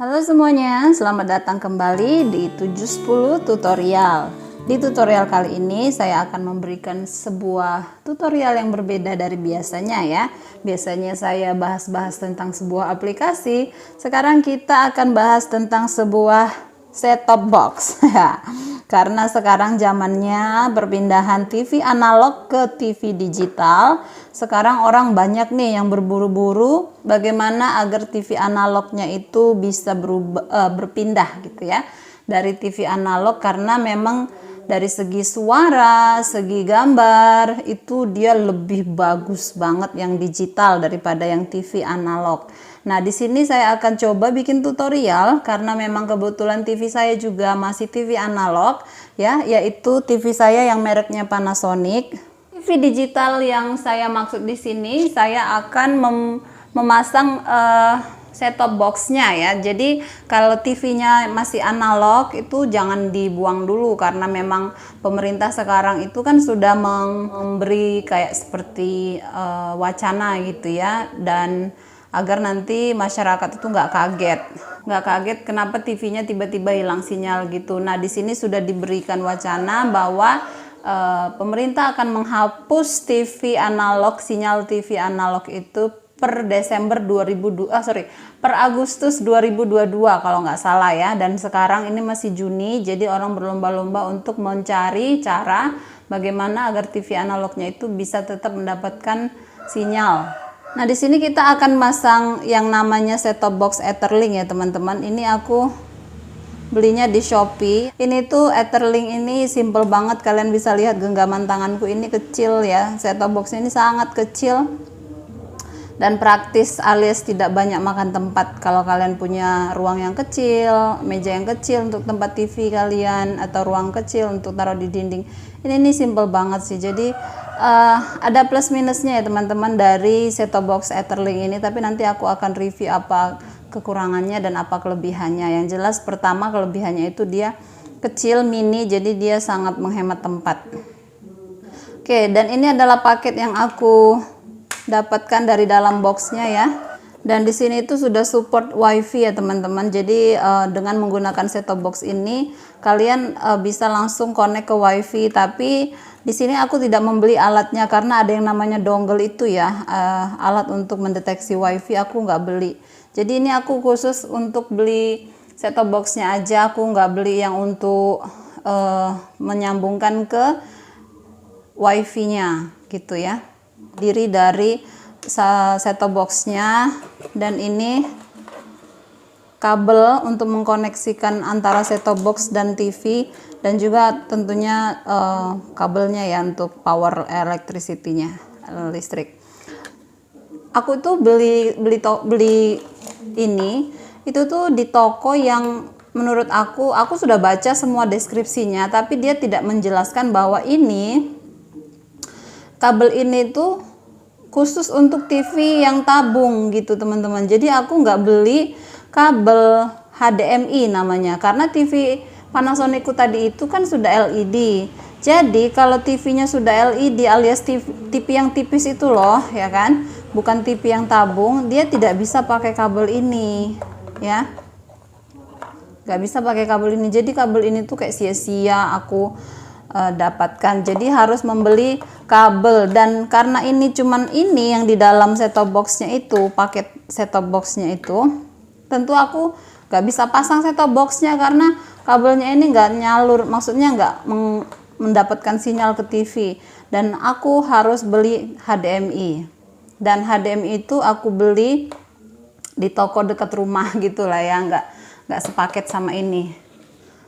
Halo semuanya, selamat datang kembali di 710 tutorial. Di tutorial kali ini saya akan memberikan sebuah tutorial yang berbeda dari biasanya ya. Biasanya saya bahas-bahas tentang sebuah aplikasi. Sekarang kita akan bahas tentang sebuah set-top box. Karena sekarang zamannya perpindahan TV analog ke TV digital. Sekarang orang banyak nih yang berburu-buru bagaimana agar TV analognya itu bisa berpindah gitu ya dari TV analog, karena memang dari segi suara, segi gambar itu dia lebih bagus banget yang digital daripada yang TV analog. Nah, di sini saya akan coba bikin tutorial karena memang kebetulan TV saya juga masih TV analog ya, yaitu TV saya yang mereknya Panasonic. TV digital yang saya maksud di sini, saya akan memasang set-top boxnya ya. Jadi kalau TV-nya masih analog itu jangan dibuang dulu, karena memang pemerintah sekarang itu kan sudah memberi kayak seperti wacana gitu ya, dan agar nanti masyarakat itu nggak kaget kenapa TV-nya tiba-tiba hilang sinyal gitu. Nah, di sini sudah diberikan wacana bahwa pemerintah akan menghapus sinyal TV analog itu per Agustus 2022 kalau nggak salah ya. Dan sekarang ini masih Juni, jadi orang berlomba-lomba untuk mencari cara bagaimana agar TV analognya itu bisa tetap mendapatkan sinyal. Nah, di sini kita akan masang yang namanya set-top box Etherlink ya teman-teman. Ini aku belinya di Shopee. Ini tuh Etherlink ini simple banget, kalian bisa lihat genggaman tanganku ini kecil ya. Set-top box ini sangat kecil dan praktis alias tidak banyak makan tempat. Kalau kalian punya ruang yang kecil, meja yang kecil untuk tempat TV kalian, atau ruang kecil untuk taruh di dinding, ini simple banget sih. Jadi ada plus minusnya ya teman-teman dari set-top box Etherlink ini, tapi nanti aku akan review apa kekurangannya dan apa kelebihannya. Yang jelas pertama kelebihannya itu dia kecil, mini, jadi dia sangat menghemat tempat. Oke, dan ini adalah paket yang aku dapatkan dari dalam boxnya ya. Dan di sini itu sudah support WiFi ya teman-teman. Jadi dengan menggunakan set-top box ini kalian bisa langsung connect ke WiFi. Tapi di sini aku tidak membeli alatnya karena ada yang namanya dongle itu ya, alat untuk mendeteksi WiFi aku nggak beli. Jadi ini aku khusus untuk beli set-top boxnya aja. Aku nggak beli yang untuk menyambungkan ke WiFi-nya gitu ya. Diri dari set-top boxnya, dan ini kabel untuk mengkoneksikan antara set-top box dan TV, dan juga tentunya kabelnya ya untuk power electricity-nya, listrik. Aku tuh beli ini itu tuh di toko yang menurut aku sudah baca semua deskripsinya, tapi dia tidak menjelaskan bahwa ini kabel ini tuh khusus untuk TV yang tabung gitu teman-teman. Jadi aku nggak beli kabel HDMI namanya, karena TV Panasonicku tadi itu kan sudah LED. Jadi kalau TV-nya sudah LED alias TV yang tipis itu loh ya kan, bukan TV yang tabung, dia tidak bisa pakai kabel ini ya, nggak bisa pakai kabel ini. Jadi kabel ini tuh kayak sia-sia aku dapatkan. Jadi harus membeli kabel, dan karena ini cuman ini yang di dalam set-top boxnya itu, paket set-top boxnya itu, tentu aku nggak bisa pasang set-top boxnya karena kabelnya ini nggak nyalur, maksudnya nggak mendapatkan sinyal ke TV, dan aku harus beli HDMI. Dan HDMI itu aku beli di toko dekat rumah gitulah ya, nggak sepaket sama ini.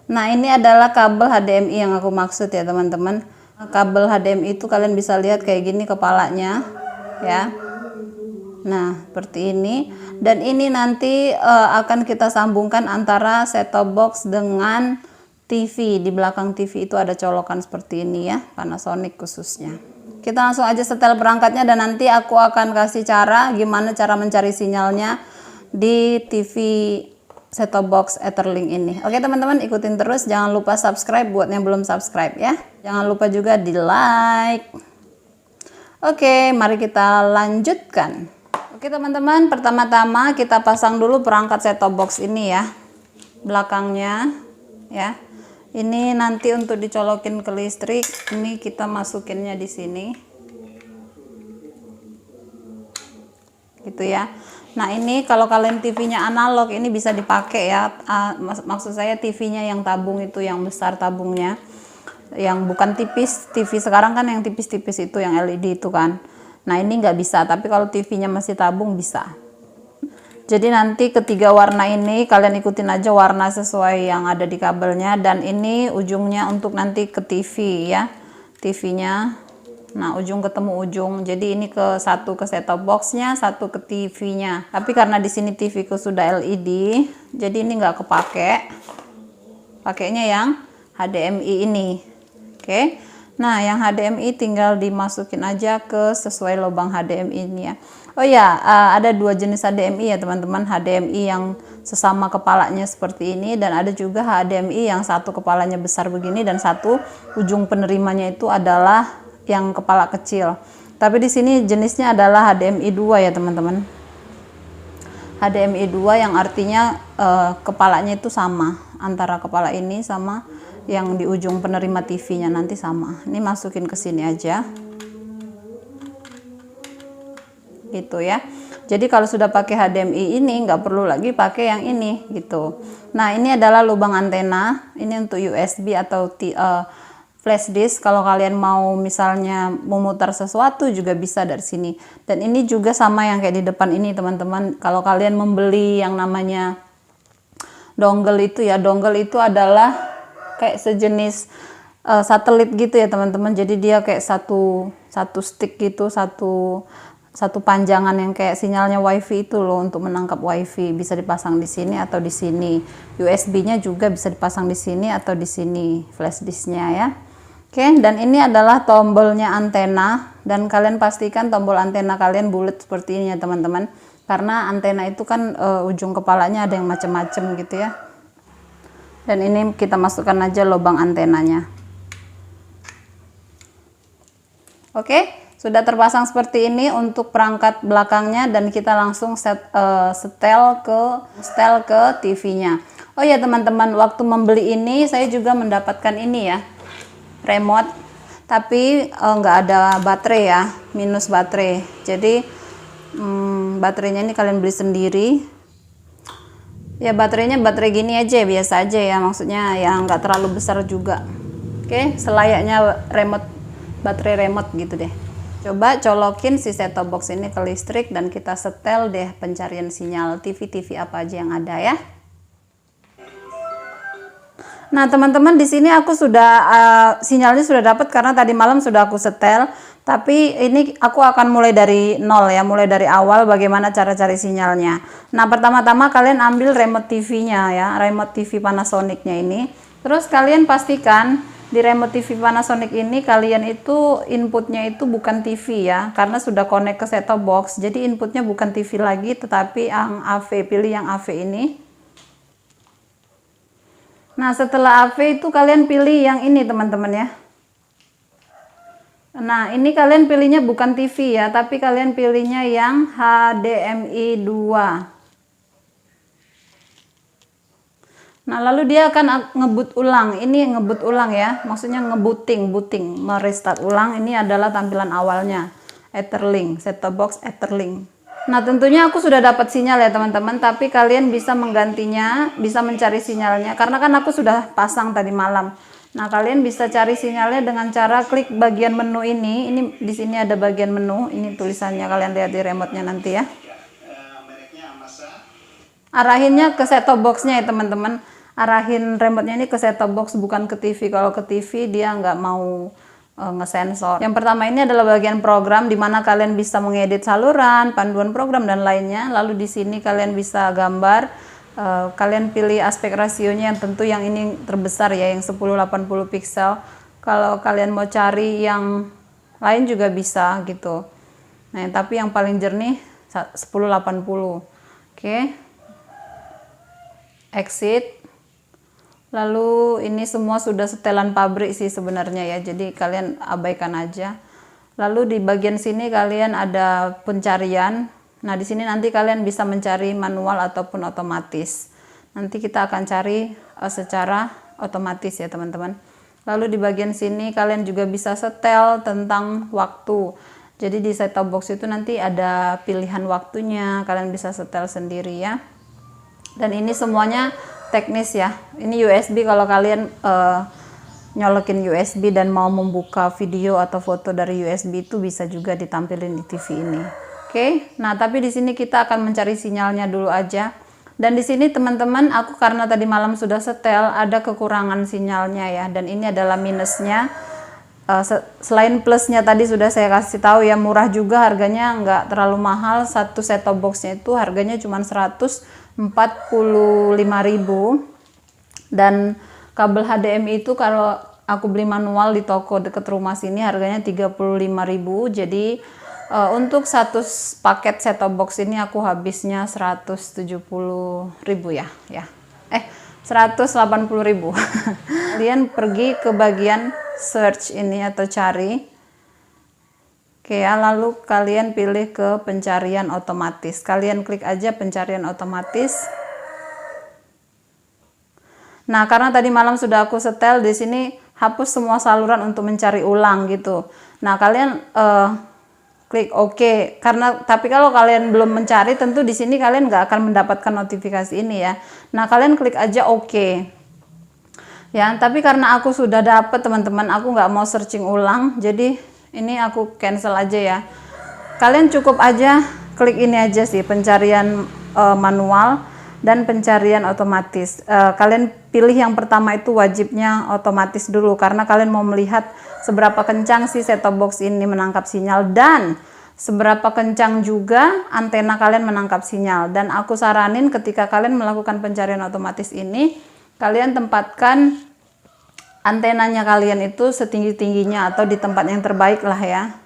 Nah, ini adalah kabel HDMI yang aku maksud ya teman-teman. Kabel HDMI itu kalian bisa lihat kayak gini kepalanya ya. Nah, seperti ini. Dan ini nanti akan kita sambungkan antara set-top box dengan TV. Di belakang TV itu ada colokan seperti ini ya, Panasonic khususnya. Kita langsung aja setel perangkatnya, dan nanti aku akan kasih gimana cara mencari sinyalnya di TV set-top box Etherlink ini. Oke teman-teman, ikutin terus, jangan lupa subscribe buat yang belum subscribe ya. Jangan lupa juga di like. Oke, mari kita lanjutkan. Oke teman-teman, pertama-tama kita pasang dulu perangkat set-top box ini ya, belakangnya ya. Ini nanti untuk dicolokin ke listrik, ini kita masukinnya di sini gitu ya. Nah ini kalau kalian TV-nya analog ini bisa dipakai ya. Maksud saya TV-nya yang tabung itu, yang besar tabungnya, yang bukan tipis. TV sekarang kan yang tipis-tipis itu, yang LED itu kan. Nah ini nggak bisa, tapi kalau TV-nya masih tabung bisa. Jadi nanti ketiga warna ini kalian ikutin aja warna sesuai yang ada di kabelnya, dan ini ujungnya untuk nanti ke TV ya, TV-nya. Nah ujung ketemu ujung, jadi ini satu ke set-top box-nya, satu ke TV-nya. Tapi karena di sini TV-ku sudah LED, jadi ini nggak kepake. Pakainya yang HDMI ini. Oke. Nah, yang HDMI tinggal dimasukin aja ke sesuai lubang HDMI ini ya. Oh ya, ada dua jenis HDMI ya teman-teman. HDMI yang sesama kepalanya seperti ini, dan ada juga HDMI yang satu kepalanya besar begini dan satu ujung penerimanya itu adalah yang kepala kecil. Tapi di sini jenisnya adalah HDMI 2 ya teman-teman. HDMI 2 yang artinya kepalanya itu sama, antara kepala ini sama yang di ujung penerima TV-nya nanti sama. Ini masukin ke sini aja. Gitu ya. Jadi kalau sudah pakai HDMI ini nggak perlu lagi pakai yang ini gitu. Nah, ini adalah lubang antena. Ini untuk USB atau flash disk. Kalau kalian mau misalnya memutar sesuatu juga bisa dari sini. Dan ini juga sama yang kayak di depan ini, teman-teman. Kalau kalian membeli yang namanya dongle itu ya, dongle itu adalah kayak sejenis satelit gitu ya teman-teman. Jadi dia kayak satu stick gitu, satu panjangan yang kayak sinyalnya wifi itu loh, untuk menangkap wifi. Bisa dipasang di sini atau di sini. USB-nya juga bisa dipasang di sini atau di sini, flash disknya ya. Oke, dan ini adalah tombolnya antena, dan kalian pastikan tombol antena kalian bulat seperti ini ya teman-teman. Karena antena itu kan ujung kepalanya ada yang macam-macam gitu ya. Dan ini kita masukkan aja lubang antenanya. Oke, sudah terpasang seperti ini untuk perangkat belakangnya, dan kita langsung setel ke TV-nya. Oh ya teman-teman, waktu membeli ini saya juga mendapatkan ini ya, remote, tapi nggak ada baterai ya, minus baterai. Jadi baterainya ini kalian beli sendiri. Ya baterainya baterai gini aja, biasa aja ya, maksudnya yang nggak terlalu besar juga. Oke, selayaknya baterai remote gitu deh. Coba colokin si set-top box ini ke listrik, dan kita setel deh pencarian sinyal TV apa aja yang ada ya. Nah teman-teman, di sini aku sudah sinyalnya sudah dapat karena tadi malam sudah aku setel. Tapi ini aku akan mulai dari nol ya, mulai dari awal bagaimana cara cari sinyalnya. Nah pertama-tama kalian ambil remote TV-nya ya, remote TV Panasonic-nya ini. Terus kalian pastikan di remote TV Panasonic ini kalian itu inputnya itu bukan TV ya, karena sudah connect ke set-top box. Jadi inputnya bukan TV lagi, tetapi yang AV, pilih yang AV ini. Nah setelah AV itu kalian pilih yang ini teman-teman ya. Nah ini kalian pilihnya bukan TV ya, tapi kalian pilihnya yang HDMI 2. Nah lalu dia akan ngebut ulang, ini ngebut ulang ya, maksudnya booting, merestart ulang. Ini adalah tampilan awalnya, Etherlink, set-top box Etherlink. Nah tentunya aku sudah dapat sinyal ya teman-teman, tapi kalian bisa menggantinya, bisa mencari sinyalnya, karena kan aku sudah pasang tadi malam. Nah kalian bisa cari sinyalnya dengan cara klik bagian menu ini. Ini di sini ada bagian menu, ini tulisannya, kalian lihat di remote-nya nanti ya. Arahinnya ke set-top box-nya ya teman-teman. Arahin remote-nya ini ke set-top box, bukan ke TV. Kalau ke TV dia nggak mau ngesensor. Yang pertama ini adalah bagian program, di mana kalian bisa mengedit saluran, panduan program dan lainnya. Lalu di sini kalian bisa gambar. Kalian pilih aspek rasionya, yang tentu yang ini terbesar ya, yang 1080 pixel. Kalau kalian mau cari yang lain juga bisa gitu. Nah, tapi yang paling jernih 1080. Oke. Exit. Lalu ini semua sudah setelan pabrik sih sebenarnya ya, jadi kalian abaikan aja. Lalu di bagian sini kalian ada pencarian. Nah, di sini nanti kalian bisa mencari manual ataupun otomatis. Nanti kita akan cari secara otomatis ya teman-teman. Lalu di bagian sini kalian juga bisa setel tentang waktu. Jadi di set top box itu nanti ada pilihan waktunya, kalian bisa setel sendiri ya. Dan ini semuanya teknis ya. Ini USB, kalau kalian nyolokin USB dan mau membuka video atau foto dari USB itu bisa juga ditampilin di TV ini. Oke, nah tapi di sini kita akan mencari sinyalnya dulu aja. Dan di sini teman-teman, aku karena tadi malam sudah setel, ada kekurangan sinyalnya ya. Dan ini adalah minusnya. Selain plusnya tadi sudah saya kasih tahu ya, murah juga harganya, nggak terlalu mahal. Satu set top boxnya itu harganya cuma 145.000. Dan kabel HDMI itu kalau aku beli manual di toko deket rumah sini harganya 35.000. Jadi untuk satu paket set top box ini aku habisnya 170.000 ya. 180.000. Kalian pergi ke bagian search ini atau cari. Oke ya, lalu kalian pilih ke pencarian otomatis. Kalian klik aja pencarian otomatis. Nah, karena tadi malam sudah aku setel, di sini hapus semua saluran untuk mencari ulang gitu. Nah, kalian klik OK. Tapi kalau kalian belum mencari, tentu di sini kalian nggak akan mendapatkan notifikasi ini ya. Nah, kalian klik aja OK. Ya, tapi karena aku sudah dapat teman-teman, aku nggak mau searching ulang, jadi ini aku cancel aja ya. Kalian cukup aja klik ini aja sih, pencarian manual dan pencarian otomatis. Kalian pilih yang pertama itu wajibnya otomatis dulu, karena kalian mau melihat seberapa kencang sih set top box ini menangkap sinyal dan seberapa kencang juga antena kalian menangkap sinyal. Dan aku saranin ketika kalian melakukan pencarian otomatis ini, kalian tempatkan antenanya kalian itu setinggi-tingginya atau di tempat yang terbaik lah ya,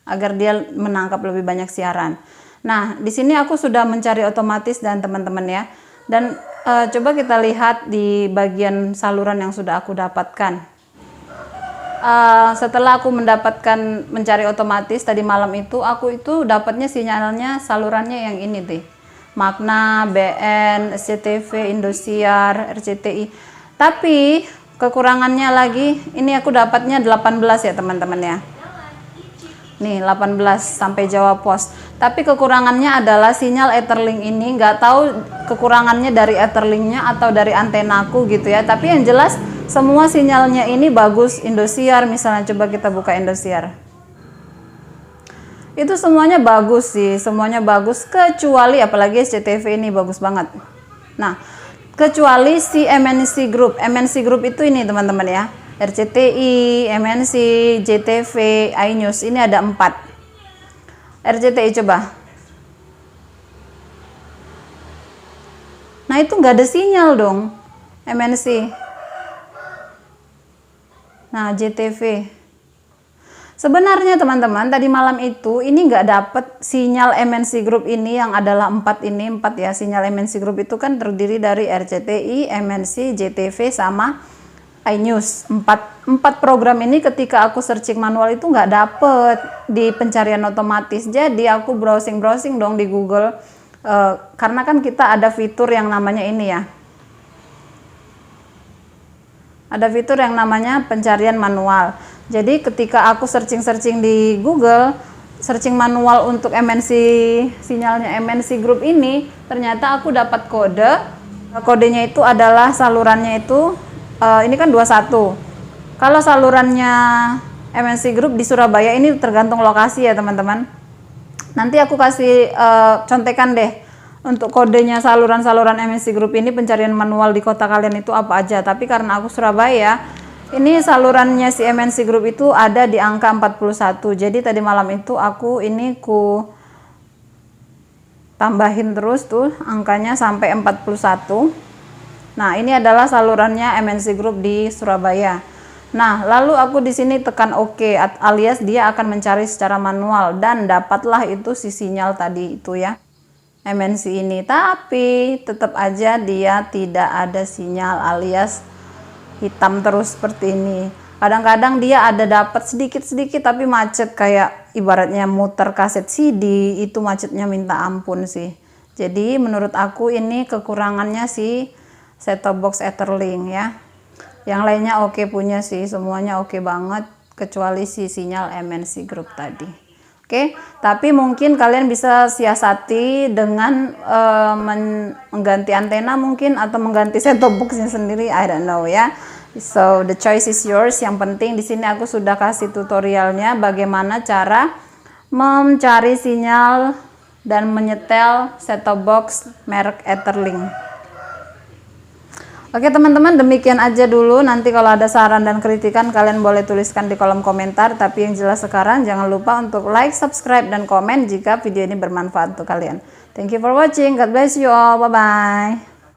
agar dia menangkap lebih banyak siaran. Nah, di sini aku sudah mencari otomatis dan teman-teman ya. Dan coba kita lihat di bagian saluran yang sudah aku dapatkan. Setelah aku mendapatkan mencari otomatis tadi malam itu, aku itu dapatnya sinyalnya salurannya yang ini deh. Magna, BN, SCTV, Indosiar, RCTI. Tapi kekurangannya lagi, ini aku dapatnya 18 ya teman-teman ya. Nih 18 sampai Jawa Pos. Tapi kekurangannya adalah sinyal Etherlink ini, nggak tahu kekurangannya dari Etherlinknya atau dari antenaku gitu ya. Tapi yang jelas semua sinyalnya ini bagus. Indosiar misalnya, coba kita buka Indosiar. Itu semuanya bagus sih, semuanya bagus kecuali apalagi SCTV ini bagus banget. Nah, kecuali si MNC Group. MNC Group itu ini teman-teman ya. RCTI, MNC, JTV, iNews, ini ada 4. RCTI coba. Nah, itu nggak ada sinyal dong. MNC. Nah, JTV. Sebenarnya teman-teman, tadi malam itu ini nggak dapet sinyal MNC Group ini yang adalah 4 ini, 4 ya. Sinyal MNC Group itu kan terdiri dari RCTI, MNC, JTV, sama iNews. 4 program ini ketika aku searching manual itu nggak dapet di pencarian otomatis. Jadi aku browsing dong di Google, karena kan kita ada fitur yang namanya ini ya, ada fitur yang namanya pencarian manual. Jadi ketika aku searching di Google, searching manual untuk MNC, sinyalnya MNC Group ini, ternyata aku dapat kode. Kodenya itu adalah salurannya itu ini kan 21. Kalau salurannya MNC Group di Surabaya ini tergantung lokasi ya teman-teman. Nanti aku kasih contekan deh untuk kodenya saluran-saluran MNC Group ini, pencarian manual di kota kalian itu apa aja. Tapi karena aku Surabaya, ini salurannya si MNC Group itu ada di angka 41. Jadi tadi malam itu aku ini ku tambahin terus tuh angkanya sampai 41. Nah, ini adalah salurannya MNC Group di Surabaya. Nah, lalu aku di sini tekan OK, alias dia akan mencari secara manual dan dapatlah itu si sinyal tadi itu ya, MNC ini. Tapi tetap aja dia tidak ada sinyal, alias hitam terus seperti ini. Kadang-kadang dia ada dapat sedikit-sedikit tapi macet, kayak ibaratnya muter kaset CD, itu macetnya minta ampun sih. Jadi menurut aku ini kekurangannya si set-top box Etherlink ya. Yang lainnya oke punya sih, semuanya oke banget kecuali si sinyal MNC Group tadi. Oke, tapi mungkin kalian bisa siasati dengan mengganti antena mungkin, atau mengganti set-top boxnya sendiri, I don't know ya. So the choice is yours. Yang penting di sini aku sudah kasih tutorialnya bagaimana cara mencari sinyal dan menyetel set-top box merek Etherlink. Oke teman-teman, demikian aja dulu. Nanti kalau ada saran dan kritikan kalian boleh tuliskan di kolom komentar. Tapi yang jelas sekarang jangan lupa untuk like, subscribe, dan komen jika video ini bermanfaat untuk kalian. Thank you for watching. God bless you all. Bye-bye.